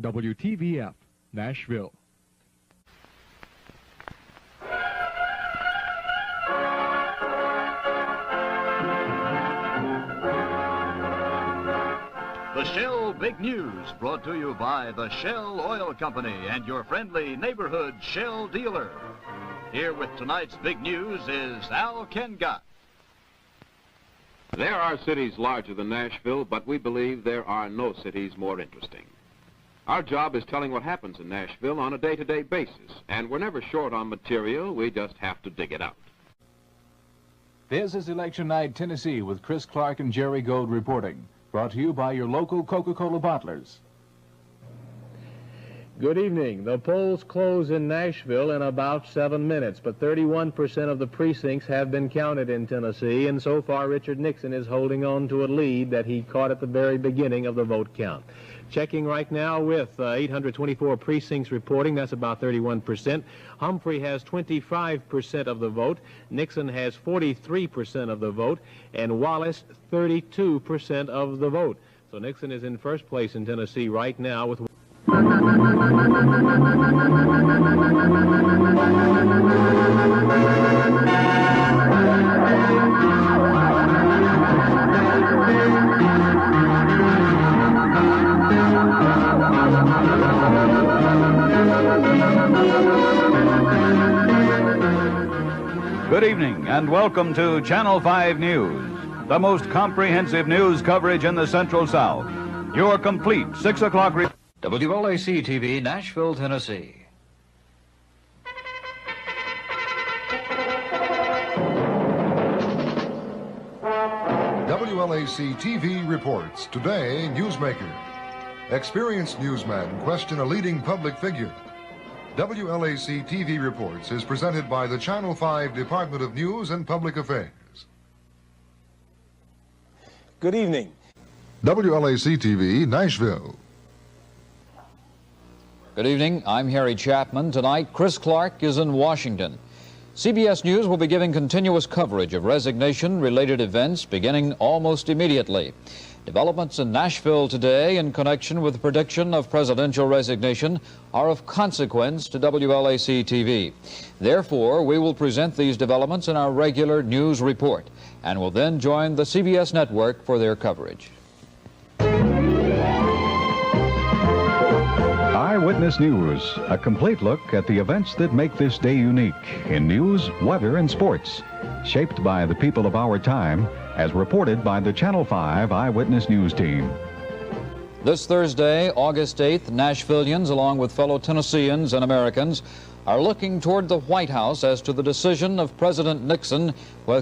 WTVF, Nashville. The Shell Big News, brought to you by the Shell Oil Company and your friendly neighborhood Shell dealer. Here with tonight's big news is Al Kengott. There are cities larger than Nashville, but we believe there are no cities more interesting. Our job is telling what happens in Nashville on a day-to-day basis, and we're never short on material. We just have to dig it out. This is Election Night, Tennessee, with Chris Clark and Jerry Gold reporting. Brought to you by your local Coca-Cola bottlers. Good evening. The polls close in Nashville in about 7 minutes, but 31% of the precincts have been counted in Tennessee, and so far Richard Nixon is holding on to a lead that he caught at the very beginning of the vote count. Checking right now with 824 precincts reporting, that's about 31%. Humphrey has 25% of the vote. Nixon has 43% of the vote, and Wallace 32% of the vote. So Nixon is in first place in Tennessee right now with... Good evening and welcome to Channel 5 News, the most comprehensive news coverage in the Central South. Your complete 6 o'clock... WLAC-TV, Nashville, Tennessee. WLAC-TV reports. Today, Newsmaker. Experienced newsmen question a leading public figure. WLAC-TV reports is presented by the Channel 5 Department of News and Public Affairs. Good evening. WLAC-TV, Nashville. Good evening. I'm Harry Chapman. Tonight, Chris Clark is in Washington. CBS News will be giving continuous coverage of resignation-related events beginning almost immediately. Developments in Nashville today in connection with the prediction of presidential resignation are of consequence to WLAC-TV. Therefore, we will present these developments in our regular news report and will then join the CBS network for their coverage. Eyewitness News, a complete look at the events that make this day unique in news, weather, and sports, shaped by the people of our time, as reported by the Channel 5 Eyewitness News team. This Thursday, August 8th, Nashvillians, along with fellow Tennesseans and Americans, are looking toward the White House as to the decision of President Nixon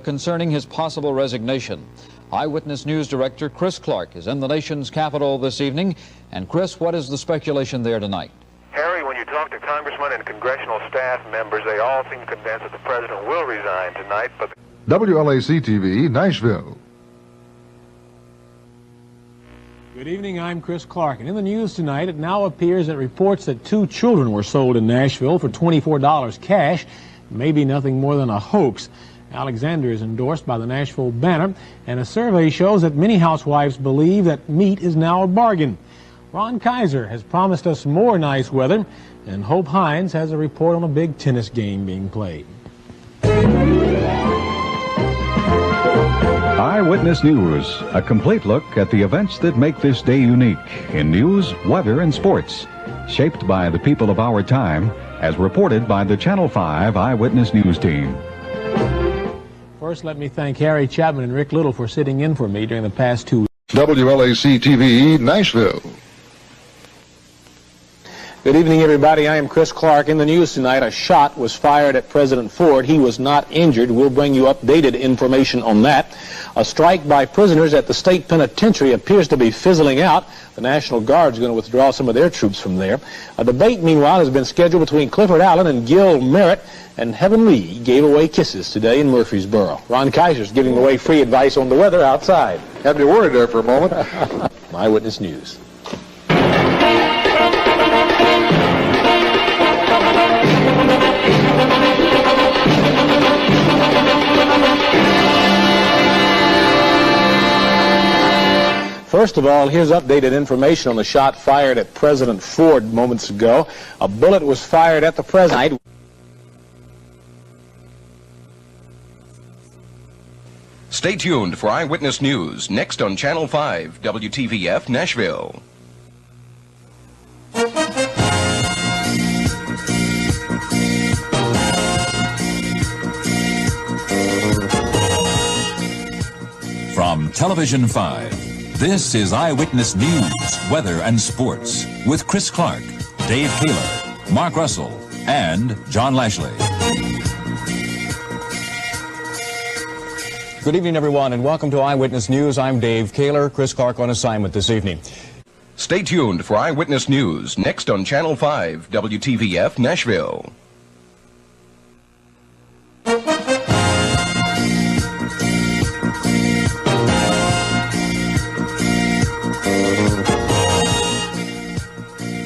concerning his possible resignation. Eyewitness News Director Chris Clark is in the nation's capital this evening. And Chris, what is the speculation there tonight? Harry, when you talk to congressmen and congressional staff members, they all seem convinced that the president will resign tonight, but... WLAC-TV, Nashville. Good evening, I'm Chris Clark, and in the news tonight, it now appears that reports that 2 children were sold in Nashville for $24 cash may be nothing more than a hoax. Alexander is endorsed by the Nashville Banner, and a survey shows that many housewives believe that meat is now a bargain. Ron Kaiser has promised us more nice weather, and Hope Hines has a report on a big tennis game being played. Eyewitness News, a complete look at the events that make this day unique in news, weather, and sports, shaped by the people of our time, as reported by the Channel 5 Eyewitness News team. First, let me thank Harry Chapman and Rick Little for sitting in for me during the past 2 weeks. WLAC-TV, Nashville. Good evening, everybody. I am Chris Clark. In the news tonight, a shot was fired at President Ford. He was not injured. We'll bring you updated information on that. A strike by prisoners at the state penitentiary appears to be fizzling out. The National Guard is going to withdraw some of their troops from there. A debate, meanwhile, has been scheduled between Clifford Allen and Gil Merritt, and Heaven Lee gave away kisses today in Murfreesboro. Ron Kaiser's giving away free advice on the weather outside. Had me worried there for a moment. Eyewitness News. First First of all, here's updated information on the shot fired at President Ford moments ago. A bullet was fired at the president. Stay tuned for Eyewitness News, next on Channel 5, WTVF, Nashville. From Television 5, this is Eyewitness News, weather and sports with Chris Clark, Dave Kaler, Mark Russell, and John Lashley. Good evening, everyone, and welcome to Eyewitness News. I'm Dave Kaler, Chris Clark on assignment this evening. Stay tuned for Eyewitness News, next on Channel 5, WTVF, Nashville.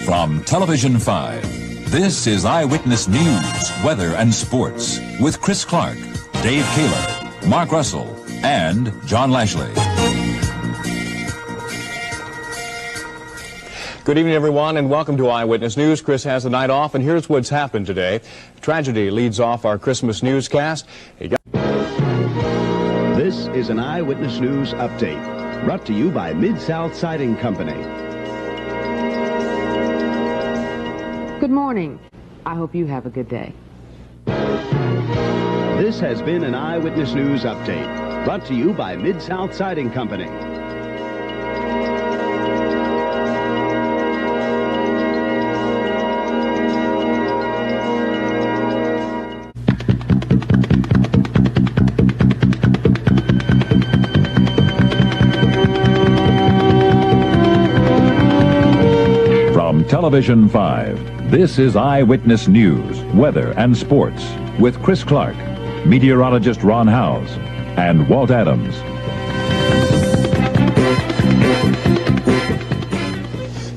From Television 5, this is Eyewitness News, weather and sports with Chris Clark, Dave Kaler, Mark Russell, and John Lashley. Good evening, everyone, and welcome to Eyewitness News. Chris has the night off, and here's what's happened today. Tragedy leads off our Christmas newscast. This is an Eyewitness News update, brought to you by Mid-South Siding Company. Good morning. I hope you have a good day. This has been an Eyewitness News update, brought to you by Mid-South Siding Company. From Television 5, this is Eyewitness News, weather and sports with Chris Clark, meteorologist Ron Howes, and Walt Adams.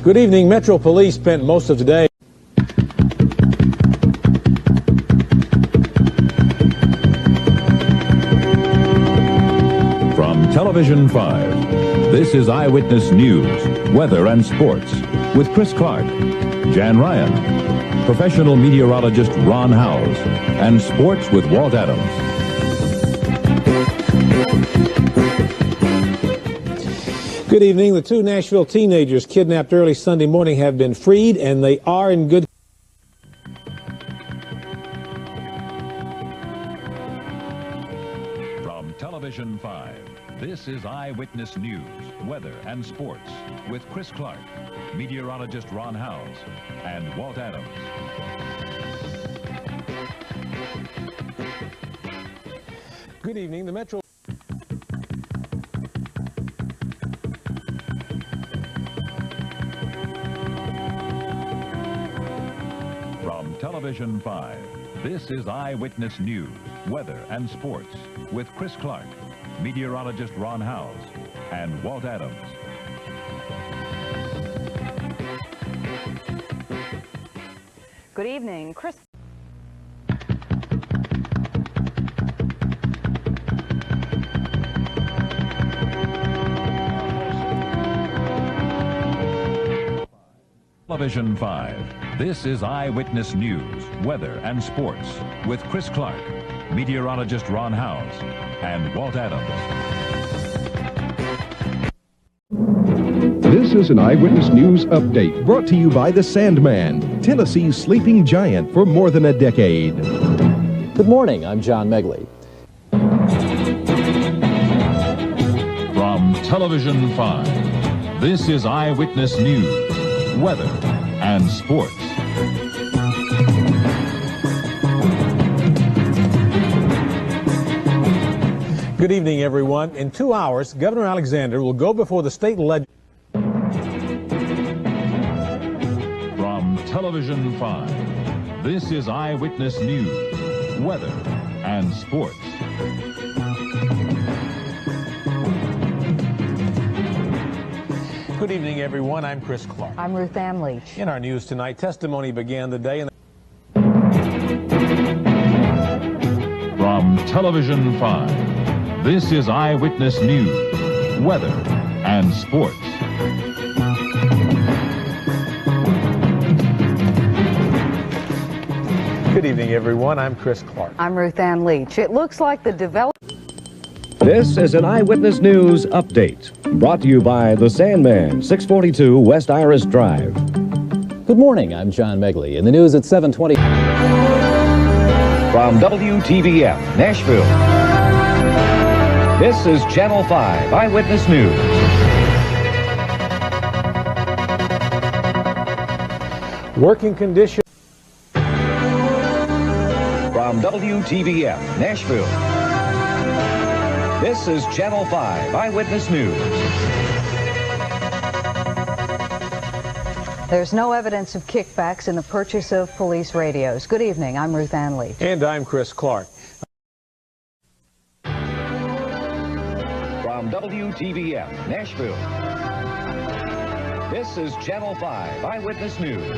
Good evening. Metro Police spent most of today. From Television 5, this is Eyewitness News, weather and sports with Chris Clark, Jan Ryan, professional meteorologist Ron Howes, and sports with Walt Adams. Good evening. The two Nashville teenagers kidnapped early Sunday morning have been freed, and they are in good. From Television 5, this is Eyewitness News, weather and sports with Chris Clark, meteorologist Ron Howes, and Walt Adams. Good evening. The Metro. From Television 5, this is Eyewitness News, weather and sports with Chris Clark, meteorologist Ron Howes, and Walt Adams. Good evening, Chris. Television 5, this is Eyewitness News, weather and sports with Chris Clark, meteorologist Ron Howes, and Walt Adams. This is an Eyewitness News update brought to you by the Sandman, Tennessee's sleeping giant for more than a decade. Good morning, I'm John Megley. From Television 5, this is Eyewitness News, weather and sports. Good evening, everyone. In 2 hours, Governor Alexander will go before the state legislature. From Television 5, this is Eyewitness News, weather and sports. Good evening, everyone. I'm Chris Clark. I'm Ruth Ann Leach. In our news tonight, testimony began the day in From Television 5, this is Eyewitness News, weather and sports. Good evening, everyone. I'm Chris Clark. I'm Ruth Ann Leach. It looks like the This is an Eyewitness News update, brought to you by The Sandman, 642 West Iris Drive. Good morning, I'm John Megley. In the news at 7:20. From WTVF, Nashville, this is Channel 5 Eyewitness News. Working conditions. From WTVF, Nashville, this is Channel 5 Eyewitness News. There's no evidence of kickbacks in the purchase of police radios. Good evening. I'm Ruth Ann Leach. And I'm Chris Clark. From WTVF, Nashville, this is Channel 5 Eyewitness News.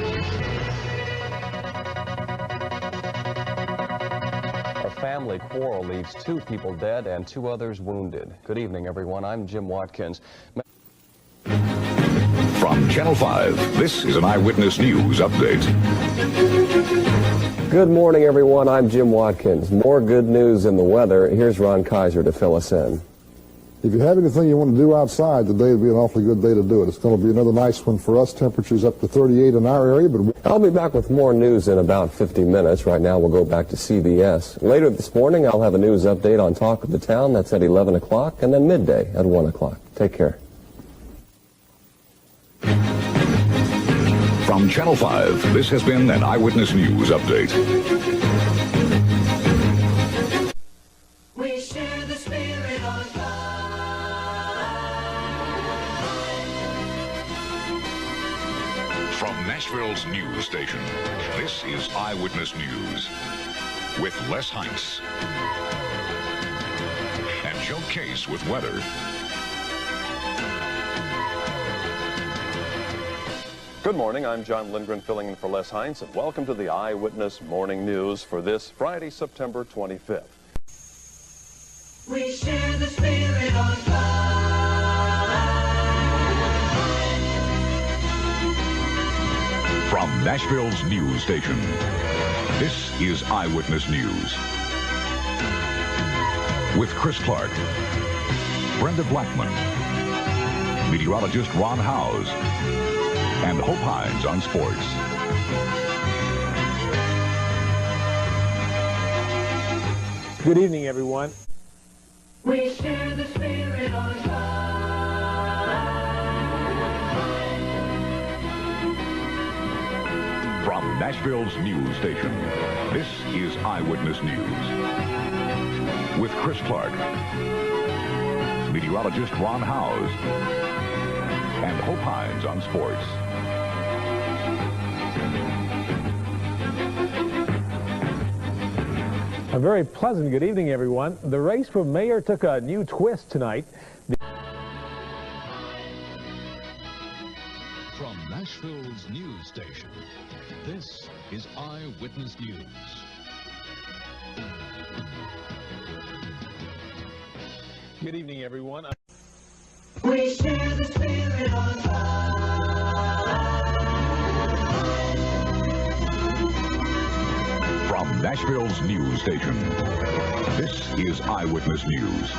A family quarrel leaves 2 people dead and 2 others wounded. Good evening, everyone. I'm Jim Watkins. From Channel 5, this is an Eyewitness News update. Good morning, everyone. I'm Jim Watkins. More good news in the weather. Here's Ron Kaiser to fill us in. If you have anything you want to do outside, today would be an awfully good day to do it. It's going to be another nice one for us. Temperatures up to 38 in our area. But I'll be back with more news in about 50 minutes. Right now, we'll go back to CBS. Later this morning, I'll have a news update on Talk of the Town. That's at 11 o'clock, and then midday at 1 o'clock. Take care. From Channel 5, this has been an Eyewitness News update. We share the spirit on From Nashville's news station, this is Eyewitness News with Les Heinz and Joe Case with weather. Good morning. I'm John Lindgren filling in for Les Heinz, and welcome to the Eyewitness Morning News for this Friday, September 25th. We share the spirit on From Nashville's news station, this is Eyewitness News with Chris Clark, Brenda Blackman, meteorologist Ron Howes, and Hope Hines on sports. Good evening, everyone. We share the spirit on From Nashville's news station, this is Eyewitness News with Chris Clark, meteorologist Ron Howes, and Hope Hines on sports. A very pleasant good evening, everyone. The race for mayor took a new twist tonight. From Nashville's news station, this is Eyewitness News. Good evening, everyone. We share the spirit on From Nashville's news station, this is Eyewitness News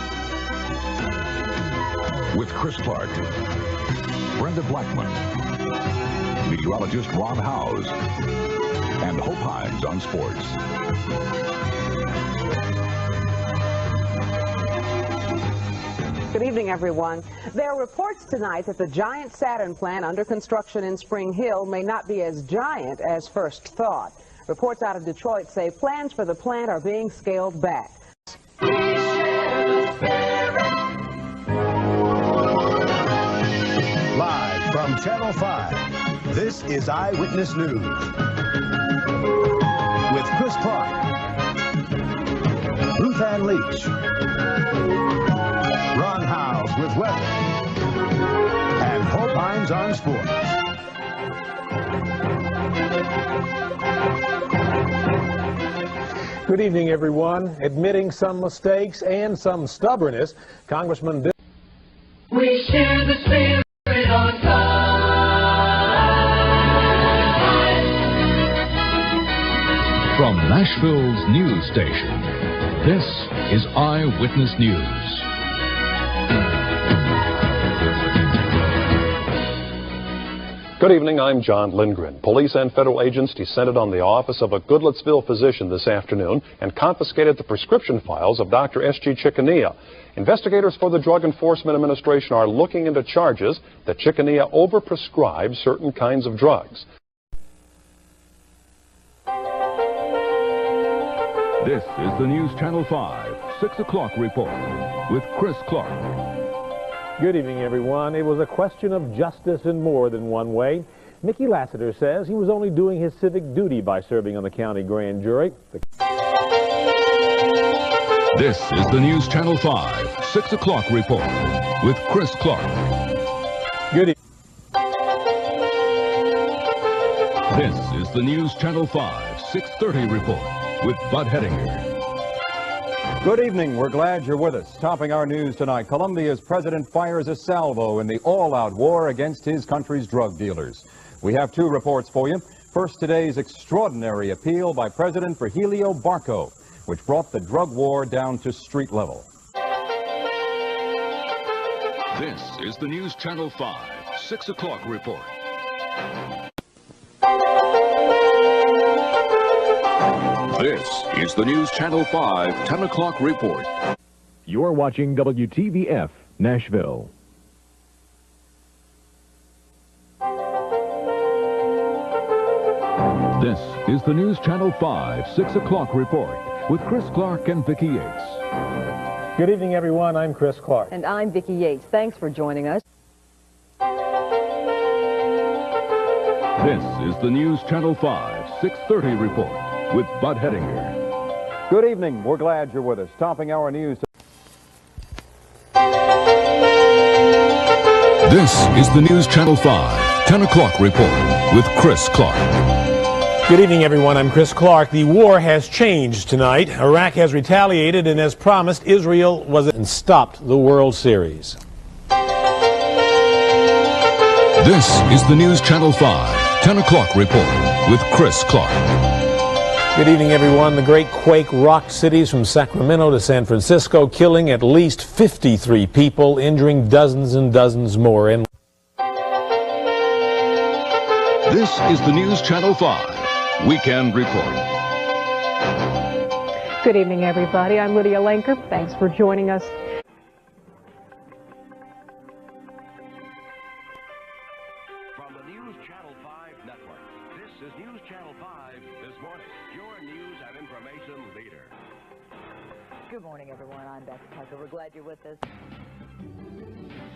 with Chris Clark, Brenda Blackman, meteorologist Ron Howes, and Hope Hines on sports. Good evening, everyone. There are reports tonight that the giant Saturn plant under construction in Spring Hill may not be as giant as first thought. Reports out of Detroit say plans for the plant are being scaled back. Live from Channel 5, this is Eyewitness News with Chris Clark, Ruth Ann Leach, Ron Howes with weather, and Hope Hines on sports. Good evening, everyone. Admitting some mistakes and some stubbornness, Congressman Bill. We share the spirit on time. From Nashville's news station, this is Eyewitness News. Good evening, I'm John Lindgren. Police and federal agents descended on the office of a Goodlettsville physician this afternoon and confiscated the prescription files of Dr. S.G. Chickania. Investigators for the Drug Enforcement Administration are looking into charges that Chickania overprescribed certain kinds of drugs. This is the News Channel 5, 6 o'clock report with Chris Clark. Good evening, everyone. It was a question of justice in more than one way. Mickey Lassiter says he was only doing his civic duty by serving on the county grand jury. This is the News Channel 5, 6 o'clock report with Chris Clark. Good evening. This is the News Channel 5, 6:30 report with Bud Hettinger. Good evening. We're glad you're with us. Topping our news tonight, Colombia's president fires a salvo in the all-out war against his country's drug dealers. We have two reports for you. First, today's extraordinary appeal by President Virgilio Barco, which brought the drug war down to street level. This is the News Channel 5, 6 o'clock report. This is the News Channel 5, 10 o'clock report. You're watching WTVF, Nashville. This is the News Channel 5, 6 o'clock report with Chris Clark and Vicki Yates. Good evening, everyone. I'm Chris Clark. And I'm Vicki Yates. Thanks for joining us. This is the News Channel 5, 6:30 report with Bud Hettinger. Good evening. We're glad you're with us. Topping our news. This is the News Channel 5, 10 o'clock report with Chris Clark. Good evening, everyone. I'm Chris Clark. The war has changed tonight. Iraq has retaliated, and as promised, Israel was and stopped the World Series. This is the News Channel 5, 10 o'clock report with Chris Clark. Good evening, everyone. The great quake rocked cities from Sacramento to San Francisco, killing at least 53 people, injuring dozens and dozens more. And this is the News Channel 5 Weekend Report. Good evening, everybody. I'm Lydia Lanker. Thanks for joining us. From the News Channel 5 Network, this is News Channel 5 This Morning, your news and information leader. Good morning, everyone. I'm Beth Tucker. We're glad you're with us.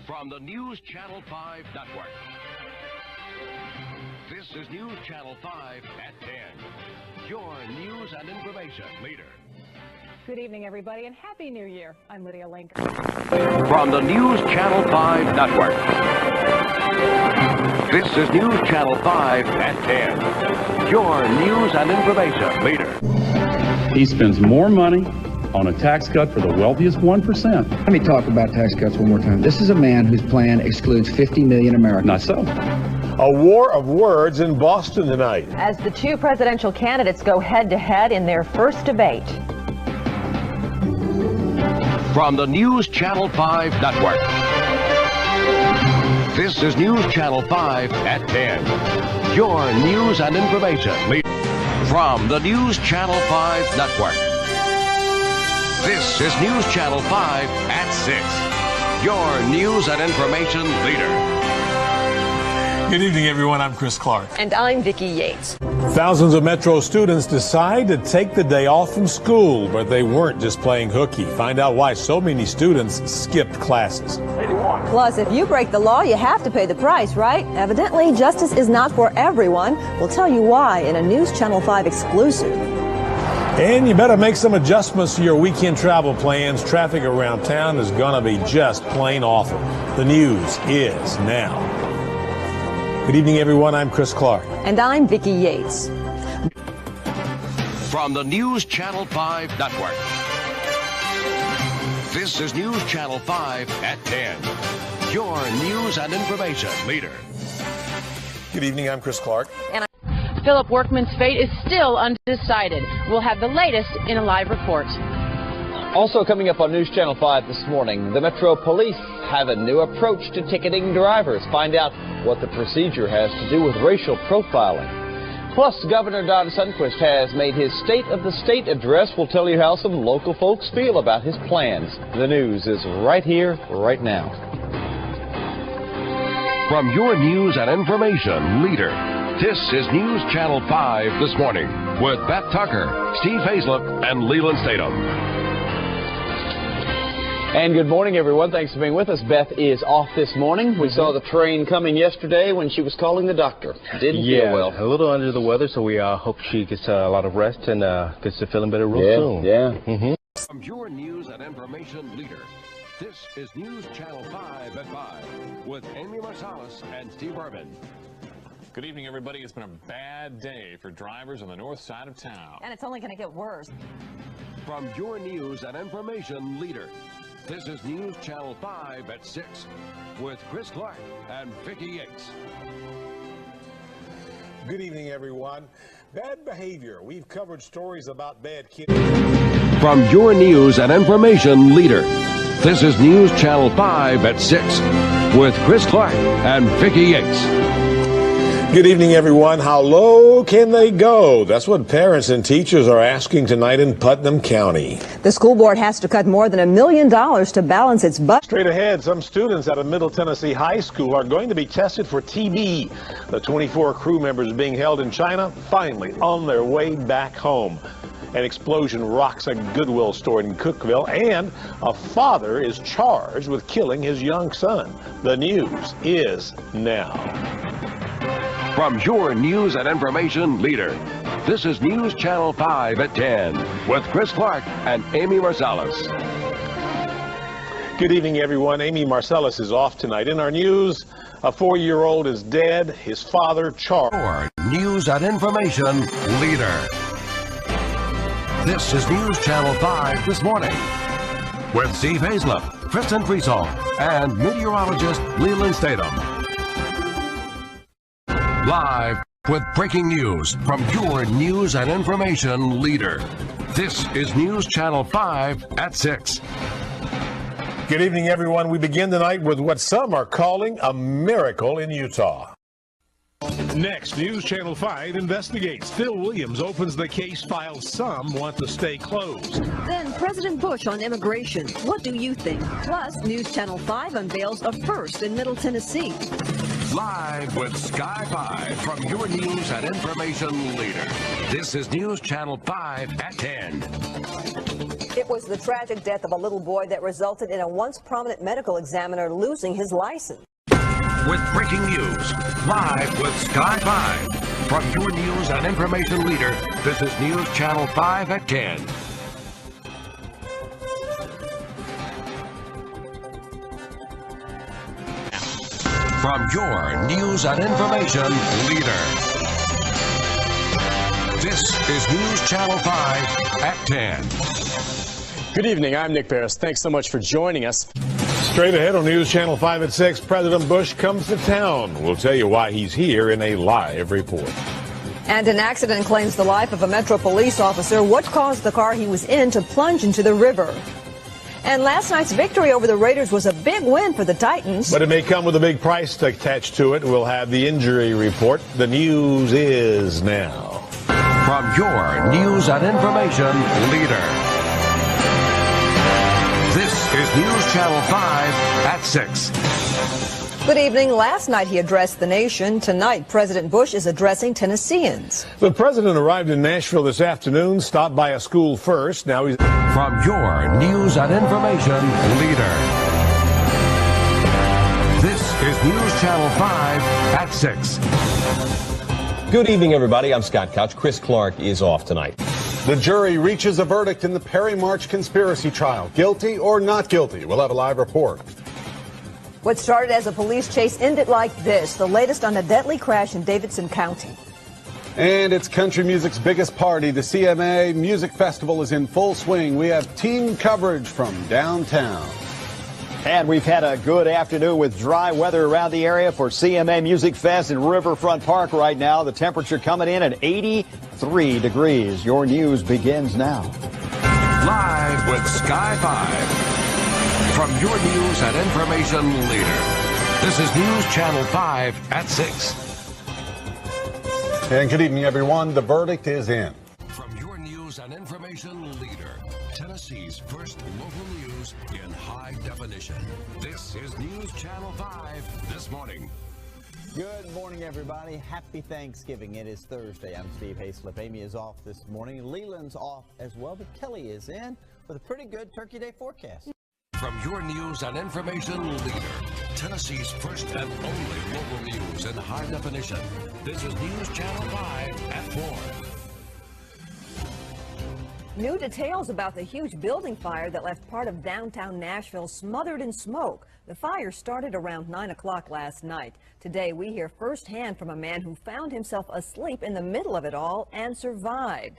From the News Channel 5 Network, this is News Channel 5 at 10, your news and information leader. Good evening, everybody, and Happy New Year. I'm Lydia Lanker. From the News Channel 5 Network, this is News Channel 5 at 10, your news and information leader. He spends more money on a tax cut for the wealthiest 1%. Let me talk about tax cuts one more time. This is a man whose plan excludes 50 million Americans. Not so. a war of words in Boston tonight. As the two presidential candidates go head-to-head in their first debate. From the News Channel 5 Network, this is News Channel 5 at 10, your news and information leader. From the News Channel 5 Network, this is News Channel 5 at 6, your news and information leader. Good evening, everyone. I'm Chris Clark. And I'm Vicki Yates. Thousands of Metro students decide to take the day off from school, but they weren't just playing hooky. Find out why so many students skipped classes. Plus, if you break the law, you have to pay the price, right? Evidently, justice is not for everyone. We'll tell you why in a News Channel 5 exclusive. And you better make some adjustments to your weekend travel plans. Traffic around town is going to be just plain awful. The news is now. Good evening, everyone. I'm Chris Clark. And I'm Vicki Yates. From the News Channel 5 Network, this is News Channel 5 at 10, your news and information leader. Good evening, I'm Chris Clark. And Philip Workman's fate is still undecided. We'll have the latest in a live report. Also coming up on News Channel 5 this morning, the Metro Police have a new approach to ticketing drivers. Find out what the procedure has to do with racial profiling. Plus, Governor Don Sundquist has made his State of the State address. We'll tell you how some local folks feel about his plans. The news is right here, right now. From your news and information leader, this is News Channel 5 this morning with Beth Tucker, Steve Hazlett, and Leland Statham. And good morning, everyone. Thanks for being with us. Beth is off this morning. We saw the train coming yesterday when she was calling the doctor. Didn't feel well. A little under the weather, so we hope she gets a lot of rest and gets to feeling better real soon. Yeah. From your news and information leader, this is News Channel 5 at 5 with Amy Marsalis and Steve Urban. Good evening, everybody. It's been a bad day for drivers on the north side of town. And it's only going to get worse. From your news and information leader, this is News Channel 5 at 6 with Chris Clark and Vicki Yates. Good evening, everyone. Bad behavior. We've covered stories about bad kids. From your news and information leader, this is News Channel 5 at 6 with Chris Clark and Vicki Yates. Good evening, everyone. How low can they go? That's what parents and teachers are asking tonight in Putnam County. The school board has to cut more than $1 million to balance its budget. Straight ahead, some students out of Middle Tennessee High School are going to be tested for TB. The 24 crew members being held in China finally on their way back home. An explosion rocks a Goodwill store in Cookeville, and a father is charged with killing his young son. The news is now. From your news and information leader, this is News Channel 5 at 10 with Chris Clark and Amy Marsalis. Good evening, everyone. Amy Marsalis is off tonight. In our news, a 4-year-old is dead. His father charged. Your news and information leader. This is News Channel 5 this morning with Steve Hazlett, Kristen Friesel, and meteorologist Leland Statham. Live with breaking news from your news and information leader. This is News Channel 5 at 6. Good evening, everyone. We begin tonight with what some are calling a miracle in Utah. Next, News Channel 5 investigates. Phil Williams opens the case file some want to stay closed. Then President Bush on immigration. What do you think? Plus, News Channel 5 unveils a first in Middle Tennessee. Live with Sky 5 from your news and information leader. This is News Channel 5 at 10. It was the tragic death of a little boy that resulted in a once prominent medical examiner losing his license. With breaking news, live with Sky 5 from your news and information leader. This is News Channel 5 at 10. From your news and information leader. This is News Channel 5 at 10. Good evening, I'm Nick Barris. Thanks so much for joining us. Straight ahead on News Channel 5 at 6, President Bush comes to town. We'll tell you why he's here in a live report. And an accident claims the life of a Metro police officer. What caused the car he was in to plunge into the river? And last night's victory over the Raiders was a big win for the Titans. But it may come with a big price attached to it. We'll have the injury report. The news is now. From your news and information leader. This is News Channel 5 at 6. Good evening. Last night he addressed the nation. Tonight, President Bush is addressing Tennesseans. The president arrived in Nashville this afternoon, stopped by a school first. Now he's... From your news and information leader. This is News Channel 5 at 6. Good evening, everybody. I'm Scott Couch. Chris Clark is off tonight. The jury reaches a verdict in the Perry March conspiracy trial. Guilty or not guilty? We'll have a live report. What started as a police chase ended like this, the latest on a deadly crash in Davidson County. And it's country music's biggest party. The CMA Music Festival is in full swing. We have team coverage from downtown. And we've had a good afternoon with dry weather around the area for CMA Music Fest in Riverfront Park right now. The temperature coming in at 83 degrees. Your news begins now. Live with Sky 5. From your news and information leader, this is News Channel 5 at 6. And good evening, everyone. The verdict is in. From your news and information leader, Tennessee's first local news in high definition. This is News Channel 5 this morning. Good morning, everybody. Happy Thanksgiving. It is Thursday. I'm Steve Hayslip. Amy is off this morning. Leland's off as well, but Kelly is in with a pretty good Turkey Day forecast. From your news and information leader, Tennessee's first and only local news in high definition. This is News Channel 5 at 4. New details about the huge building fire that left part of downtown Nashville smothered in smoke. The fire started around 9 o'clock last night. Today, we hear firsthand from a man who found himself asleep in the middle of it all and survived.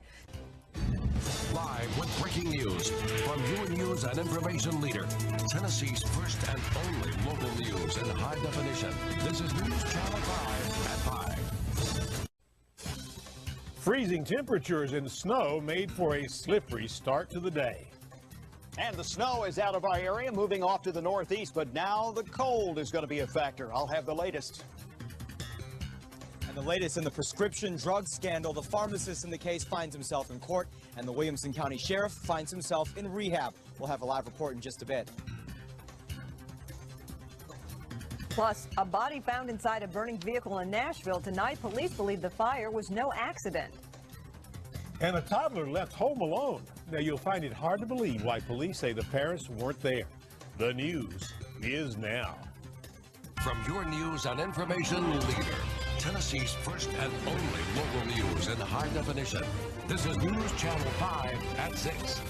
Live with breaking news from your news and information leader, Tennessee's first and only local news in high definition. This is News Channel 5 at 5. Freezing temperatures and snow made for a slippery start to the day. And the snow is out of our area, moving off to the northeast, but now the cold is going to be a factor. I'll have the latest. And the latest in the prescription drug scandal, the pharmacist in the case finds himself in court, and the Williamson County Sheriff finds himself in rehab. We'll have a live report in just a bit. Plus, a body found inside a burning vehicle in Nashville tonight. Police believe the fire was no accident. And a toddler left home alone. Now, you'll find it hard to believe why police say the parents weren't there. The news is now. From your news and information leader, Tennessee's first and only local news in high definition. This is News Channel 5 at 6.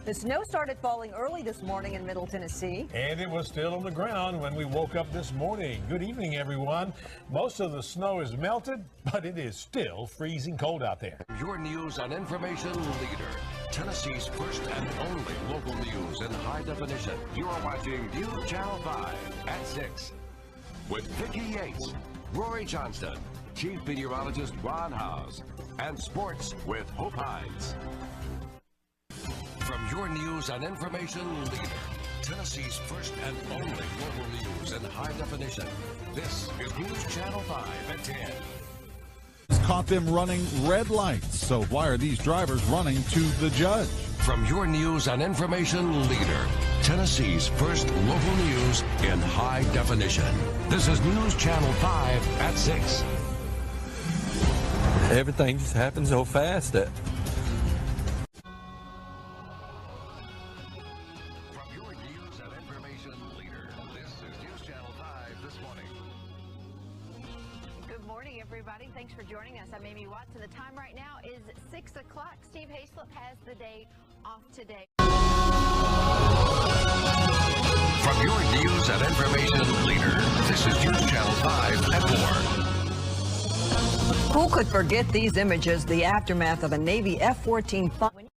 The snow started falling early this morning in Middle Tennessee. And it was still on the ground when we woke up this morning. Good evening, everyone. Most of the snow is melted, but it is still freezing cold out there. Your news and information leader, Tennessee's first and only local news in high definition. You are watching News Channel 5 at 6. With Vicki Yates, Rory Johnston, Chief Meteorologist Ron Howes, and sports with Hope Hines. From your news and information leader, Tennessee's first and only local news in high definition. This is News Channel 5 at 10. Caught them running red lights. So why are these drivers running to the judge? From your news and information leader, Tennessee's first local news in high definition. This is News Channel 5 at 6. Everything just happens so fast that Thanks for joining us. I'm Amy Watson. The time right now is 6 o'clock. Steve Hayslip has the day off today. From your news and information leader, this is News Channel 5 at 4. Who could forget these images, the aftermath of a Navy F-14 fighter?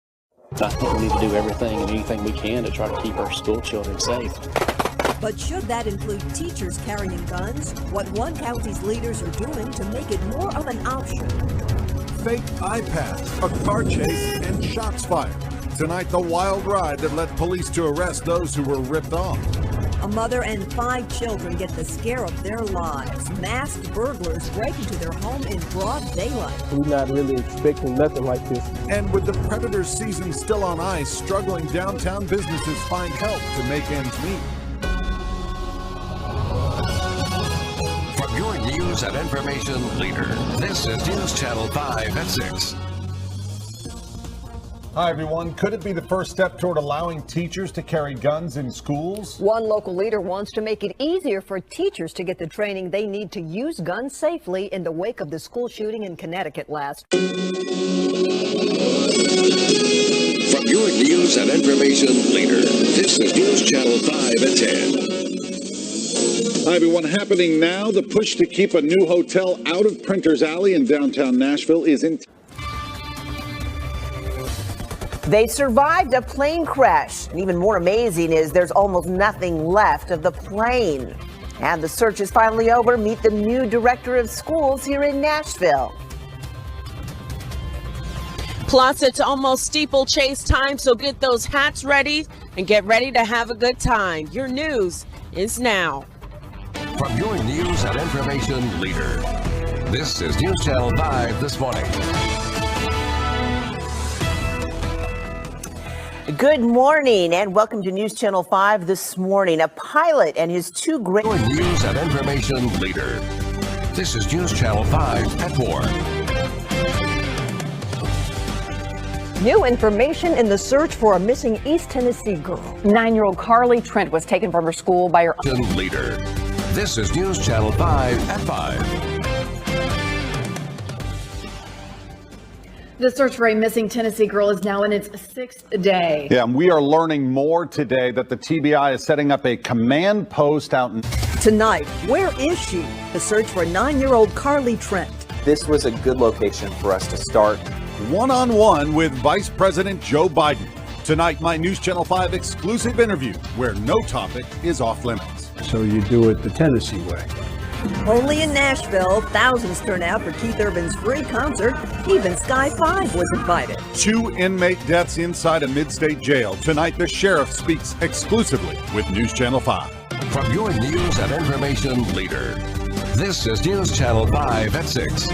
I think we need to do everything and anything we can to try to keep our school children safe. But should that include teachers carrying guns? What one county's leaders are doing to make it more of an option? Fake iPads, a car chase, and shots fired. Tonight, the wild ride that led police to arrest those who were ripped off. A mother and 5 children get the scare of their lives. Masked burglars break into their home in broad daylight. We're not really expecting nothing like this. And with the Predators season still on ice, struggling downtown businesses find help to make ends meet. Your news and information leader. This is News Channel 5 at 6. Hi, everyone. Could it be the first step toward allowing teachers to carry guns in schools? One local leader wants to make it easier for teachers to get the training they need to use guns safely in the wake of the school shooting in Connecticut last. From your news and information leader, this is News Channel 5 at 10. Hi, everyone. Happening now, the push to keep a new hotel out of Printers Alley in downtown Nashville is in. They survived a plane crash. And even more amazing is there's almost nothing left of the plane. And the search is finally over. Meet the new director of schools here in Nashville. Plus, it's almost steeplechase time, so get those hats ready and get ready to have a good time. Your news is now. From your news and information leader, this is News Channel 5 This Morning. Good morning and welcome to News Channel 5 This Morning. A pilot and his two great... Your news and information leader. This is News Channel 5 at 4. New information in the search for a missing East Tennessee girl. 9-year-old Carly Trent was taken from her school by her leader. This is News Channel 5 at 5. The search for a missing Tennessee girl is now in its 6th day. Yeah, and we are learning more today that the TBI is setting up a command post out in... Tonight, where is she? The search for 9-year-old Carly Trent. This was a good location for us to start. One-on-one with Vice President Joe Biden. Tonight, my News Channel 5 exclusive interview where no topic is off limits. So you do it the Tennessee way. Only in Nashville, thousands turn out for Keith Urban's free concert. Even Sky 5 was invited. 2 inmate deaths inside a mid-state jail. Tonight, the sheriff speaks exclusively with News Channel 5. From your news and information leader, this is News Channel 5 at 6.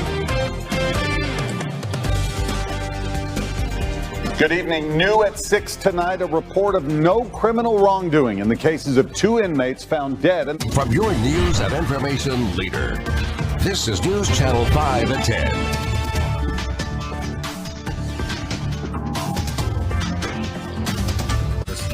Good evening. New at 6 tonight, a report of no criminal wrongdoing in the cases of 2 inmates found dead. From your news and information leader, this is News Channel 5 at 10.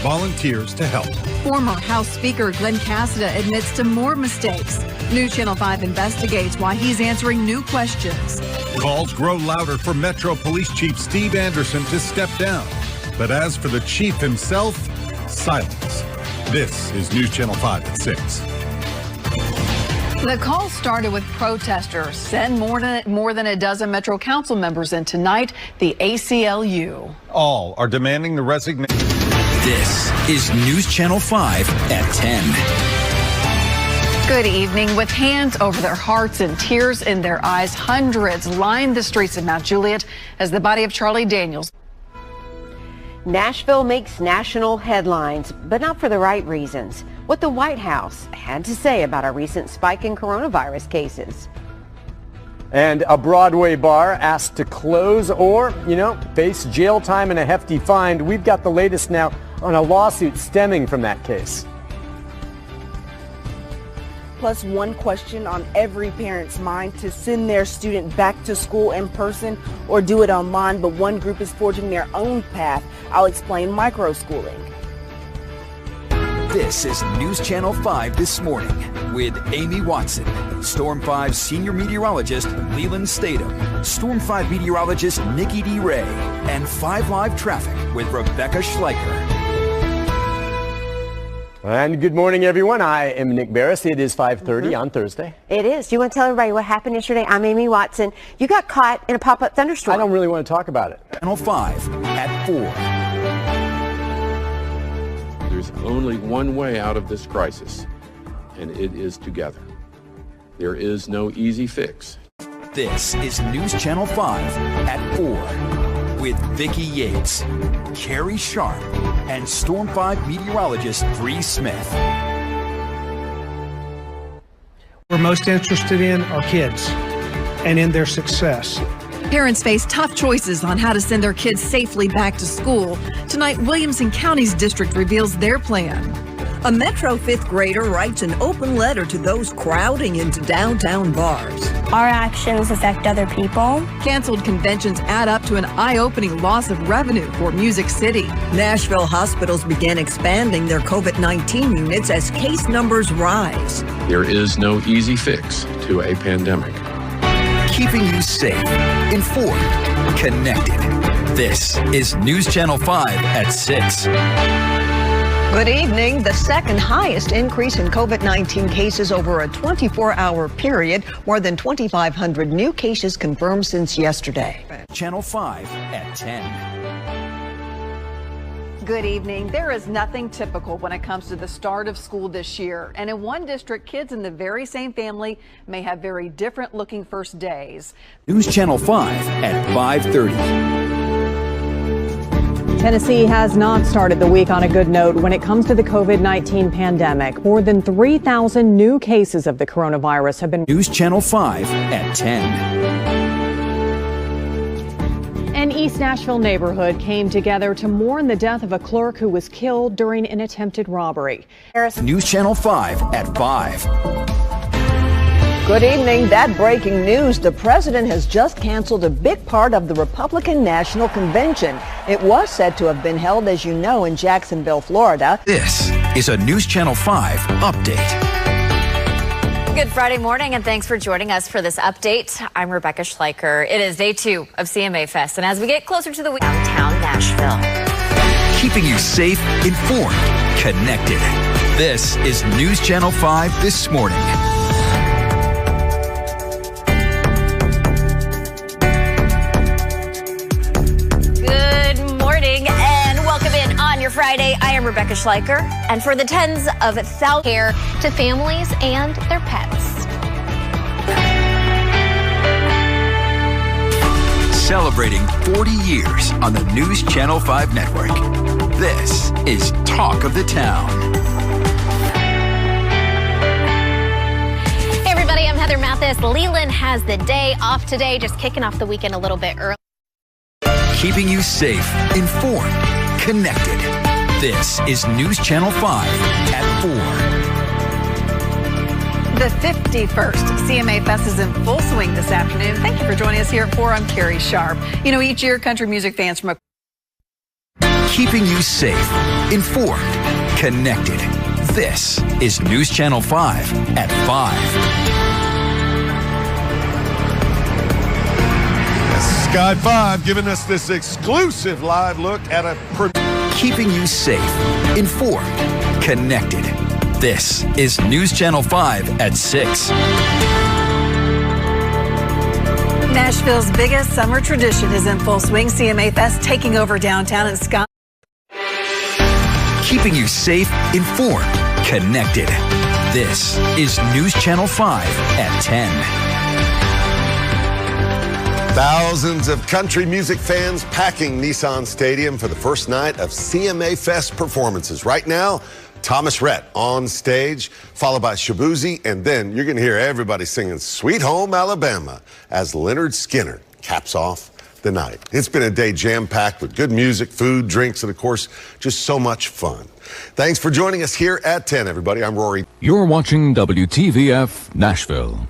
Volunteers to help. Former House Speaker Glenn Cassida admits to more mistakes. News Channel 5 investigates why he's answering new questions. Calls grow louder for Metro Police Chief Steve Anderson to step down. But as for the chief himself, silence. This is News Channel 5 at 6. The call started with protesters, sent more than a dozen Metro Council members in tonight, the ACLU. All are demanding the resignation. This is News Channel 5 at 10. Good evening. With hands over their hearts and tears in their eyes, hundreds lined the streets of Mount Juliet as the body of Charlie Daniels. Nashville makes national headlines, but not for the right reasons. What the White House had to say about a recent spike in coronavirus cases. And a Broadway bar asked to close or, face jail time and a hefty fine. We've got the latest now on a lawsuit stemming from that case. Plus one question on every parent's mind: to send their student back to school in person or do it online, but one group is forging their own path. I'll explain microschooling. This is News Channel 5 This Morning with Amy Watson, Storm 5 senior meteorologist Leland Statham, Storm 5 meteorologist Nikki D. Ray, and 5 Live Traffic with Rebecca Schleicher. And good morning, everyone. I am Nick Barris. It is 5:30 on Thursday. It is. Do you want to tell everybody what happened yesterday? I'm Amy Watson. You got caught in a pop-up thunderstorm. I don't really want to talk about it. Channel 5 at 4. There's only one way out of this crisis, and it is together. There is no easy fix. This is News Channel 5 at 4 with Vicki Yates, Carrie Sharp, and Storm 5 meteorologist Bree Smith. We're most interested in our kids and in their success. Parents face tough choices on how to send their kids safely back to school. Tonight, Williamson County's district reveals their plan. A Metro 5th grader writes an open letter to those crowding into downtown bars. Our actions affect other people. Canceled conventions add up to an eye-opening loss of revenue for Music City. Nashville hospitals began expanding their COVID-19 units as case numbers rise. There is no easy fix to a pandemic. Keeping you safe, informed, connected. This is News Channel 5 at 6. Good evening. The second highest increase in COVID-19 cases over a 24-hour period. More than 2,500 new cases confirmed since yesterday. Channel 5 at 10. Good evening. There is nothing typical when it comes to the start of school this year. And in one district, kids in the very same family may have very different looking first days. News Channel 5 at 5:30. Tennessee has not started the week on a good note when it comes to the COVID-19 pandemic. More than 3,000 new cases of the coronavirus have been. News Channel 5 at 10. An East Nashville neighborhood came together to mourn the death of a clerk who was killed during an attempted robbery. News Channel 5 at 5. Good evening. That breaking news. The president has just canceled a big part of the Republican National Convention. It was said to have been held, as you know, in Jacksonville, Florida. This is a News Channel 5 update. Good Friday morning, and thanks for joining us for this update. I'm Rebecca Schleicher. It is day 2 of CMA Fest, and as we get closer to the week, downtown Nashville. Keeping you safe, informed, connected. This is News Channel 5 This Morning. Friday, I am Rebecca Schleicher, and for the tens of thousands care to families and their pets. Celebrating 40 years on the News Channel 5 network. This is Talk of the Town. Hey everybody, I'm Heather Mathis. Leland has the day off today, just kicking off the weekend a little bit early. Keeping you safe, informed, connected. This is News Channel 5 at 4. The 51st CMA Fest is in full swing this afternoon. Thank you for joining us here at 4. I'm Carrie Sharp. You know, each year country music fans from Keeping you safe, informed, connected. This is News Channel 5 at 5. Sky 5 giving us this exclusive live look at a... Keeping you safe, informed, connected. This is News Channel 5 at 6. Nashville's biggest summer tradition is in full swing. CMA Fest taking over downtown and Scott. Keeping you safe, informed, connected. This is News Channel 5 at 10. Thousands of country music fans packing Nissan Stadium for the first night of CMA Fest performances. Right now, Thomas Rhett on stage, followed by Shabuzi, and then you're going to hear everybody singing Sweet Home Alabama as Leonard Skinner caps off the night. It's been a day jam-packed with good music, food, drinks, and of course, just so much fun. Thanks for joining us here at 10, everybody. I'm Rory. You're watching WTVF Nashville.